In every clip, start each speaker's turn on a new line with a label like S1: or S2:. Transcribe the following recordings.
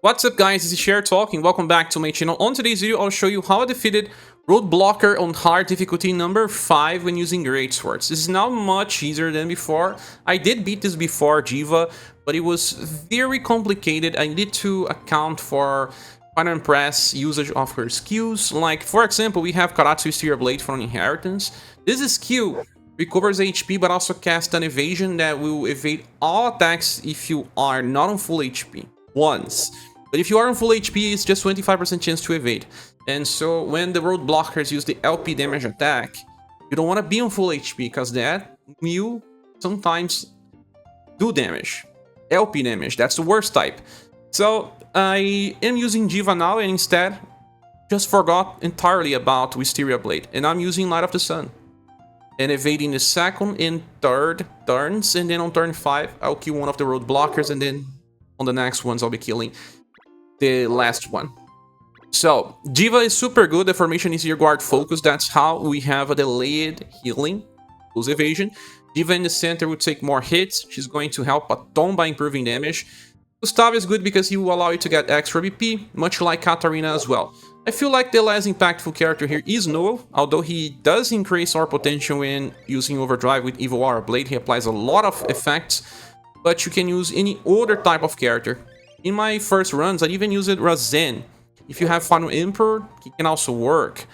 S1: What's up guys, this is Scher talking, welcome back to my channel. On today's video, I'll show you how I defeated Roadblocker on hard difficulty number 5 when using great swords. This is now much easier than before. I did beat this before Diva, but it was very complicated. I needed to account for Empress usage of her skills. Like, for example, we have Karatsu Steer Blade from Inheritance. This skill recovers HP but also casts an evasion that will evade all attacks if you are not on full HP once. But if you are on full HP, it's just 25% chance to evade. And so when the Roadblockers use the LP damage attack, you don't want to be on full HP, because that will sometimes do damage. LP damage, that's the worst type. So I am using Diva now, and instead just forgot entirely about Wisteria Blade. And I'm using Light of the Sun. And evading the second and third turns, and then on turn 5, I'll kill one of the Roadblockers, and then on the next ones, I'll be killing the last one. So, Diva is super good. The formation is your guard focus. That's how we have a delayed healing, plus evasion. Diva in the center will take more hits. She's going to help a ton by improving damage. Gustav is good because he will allow you to get extra BP, much like Katarina as well. I feel like the less impactful character here is Noel, although he does increase our potential when using Overdrive with Evil Aura Blade. He applies a lot of effects, but you can use any other type of character. In my first runs, I even used Razen. If you have Final Emperor, he can also work.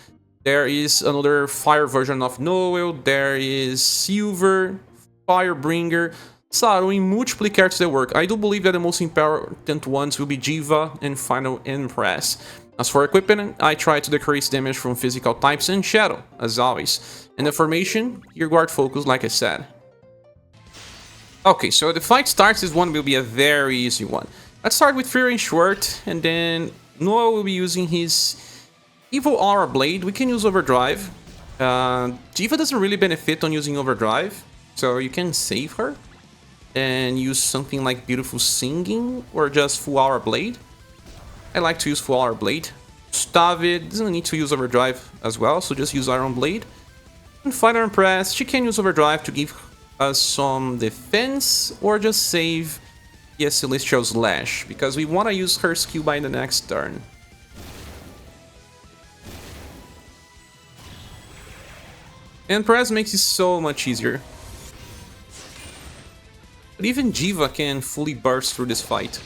S1: There is another fire version of Noel, there is Silver, Firebringer, Saru, in multiple characters that work. I do believe that the most important ones will be Diva and Final Empress. As for equipment, I try to decrease damage from physical types and Shadow, as always. And the formation, your guard focus, like I said. Okay, so the fight starts. This one will be a very easy one. Let's start with Free Range Sword, and then Noah will be using his Evil Aura Blade. We can use Overdrive. Diva doesn't really benefit on using Overdrive, so you can save her and use something like Beautiful Singing or just Full Aura Blade. I like to use Full Aura Blade. Gustav doesn't need to use Overdrive as well, so just use Iron Blade. And Final Empress, she can use Overdrive to give us some defense or just save the Celestial Slash, because we want to use her skill by the next turn. Empress makes it so much easier. But even Diva can fully burst through this fight.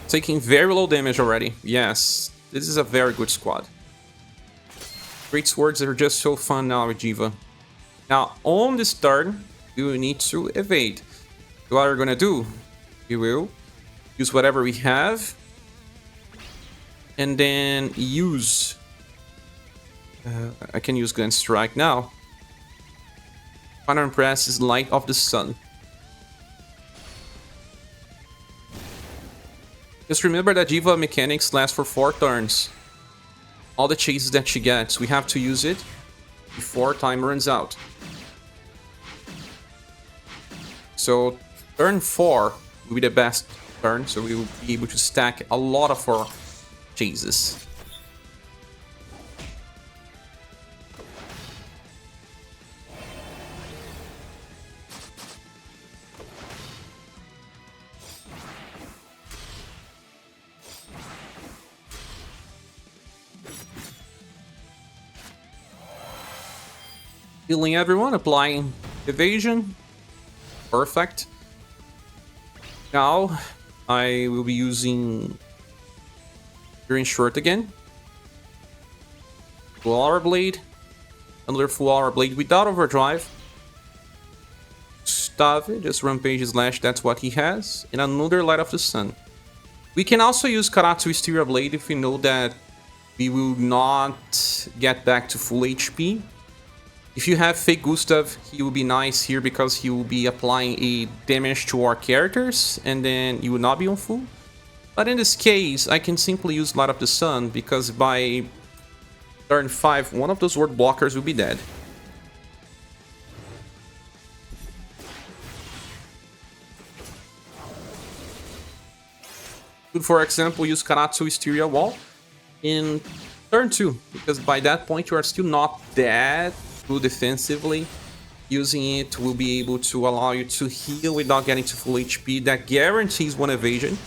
S1: Taking very low damage already. Yes, this is a very good squad. Great swords are just so fun now with Diva. Now, on this turn, we will need to evade. So what we're gonna do, we will use whatever we have, and then use... I can use Gun Strike now. Final Empress is Light of the Sun. Just remember that Diva mechanics last for 4 turns. All the chases that she gets, we have to use it before time runs out. So turn 4 will be the best turn, so we will be able to stack a lot of our chases. Healing everyone, applying evasion. Perfect. Now I will be using Green Short again. Full Aura Blade. Another Full Aura Blade without Overdrive. Gustav, just Rampage Slash, that's what he has. And another Light of the Sun. We can also use Karatsu Steer Blade if we know that we will not get back to full HP. If you have Fake Gustav, he will be nice here because he will be applying a damage to our characters, and then you will not be on full. But in this case, I can simply use Light of the Sun, because by turn 5, one of those Roadblockers will be dead. Could, for example, use Karatsu Hysteria Wall in turn 2, because by that point you are still not that good defensively. Using it will be able to allow you to heal without getting to full HP. That guarantees 1 evasion.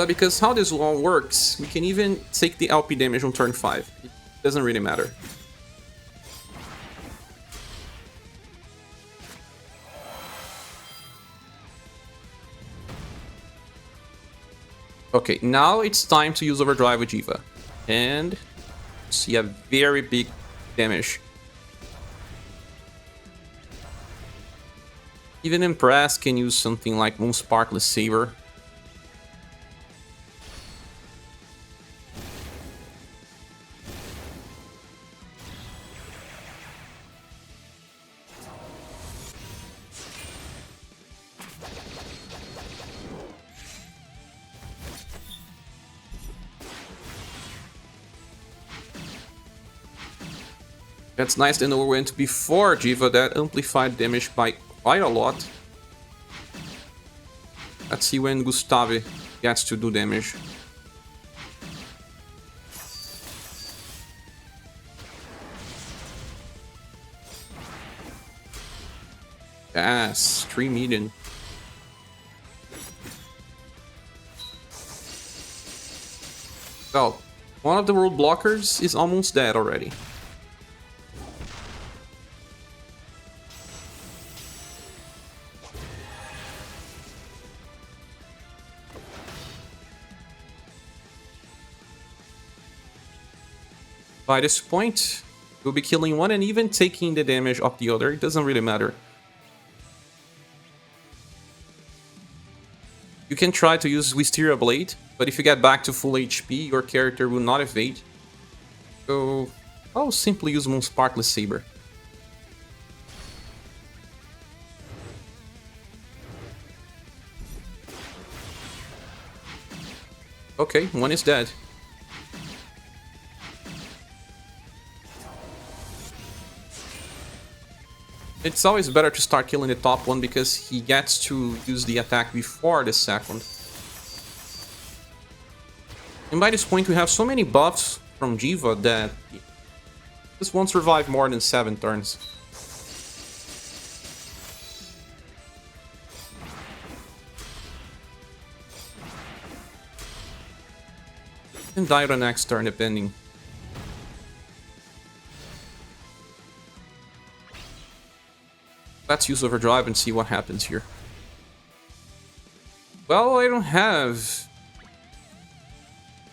S1: Because how this wall works, we can even take the LP damage on turn 5. It doesn't really matter. Okay, now it's time to use Overdrive with Diva. And see a very big damage. Even Empress can use something like Moon Sparkless Saber. That's nice, and we went before Diva that amplified damage by quite a lot. Let's see when Gustave gets to do damage. Yes, 3 million. Well, one of the Roadblockers is almost dead already. By this point, we'll be killing one and even taking the damage of the other. It doesn't really matter. You can try to use Wisteria Blade, but if you get back to full HP, your character will not evade. So I'll simply use Moon Sparkless Saber. Okay, one is dead. It's always better to start killing the top one because he gets to use the attack before the second. And by this point we have so many buffs from Diva that this won't survive more than 7 turns. And die the next turn depending. Let's use Overdrive and see what happens here. Well, I don't have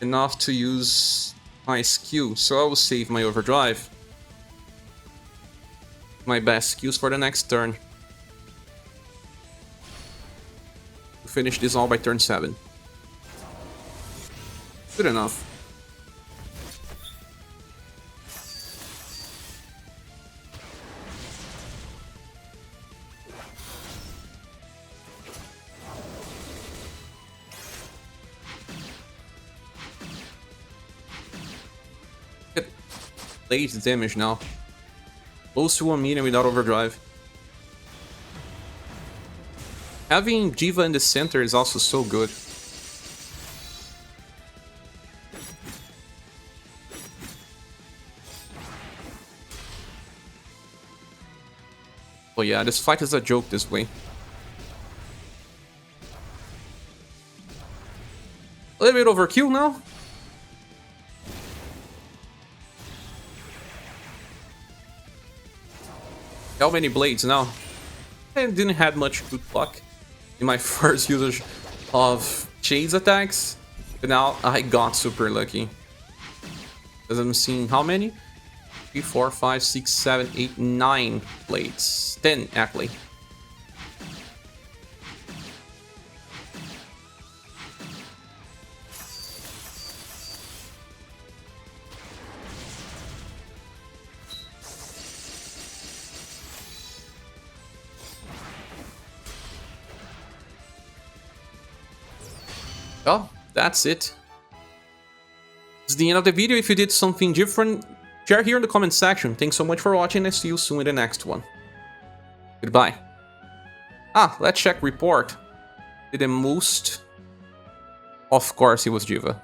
S1: enough to use my skill, so I will save my Overdrive. My best skills for the next turn. To finish this all by turn 7. Good enough. Late damage now. Close to 1 million without Overdrive. Having Diva in the center is also so good. Oh yeah, this fight is a joke this way. A little bit overkill now. How many blades now? I didn't have much good luck in my first usage of chase attacks, but now I got super lucky. Because I'm seeing how many? 3, 4, 5, 6, 7, 8, 9 blades. 10 actually. Well, that's it. It's the end of the video. If you did something different, Share here in the comment section. Thanks so much for watching, and see you soon in the next one. Goodbye. Let's check report. Did the most... Of course it was Diva.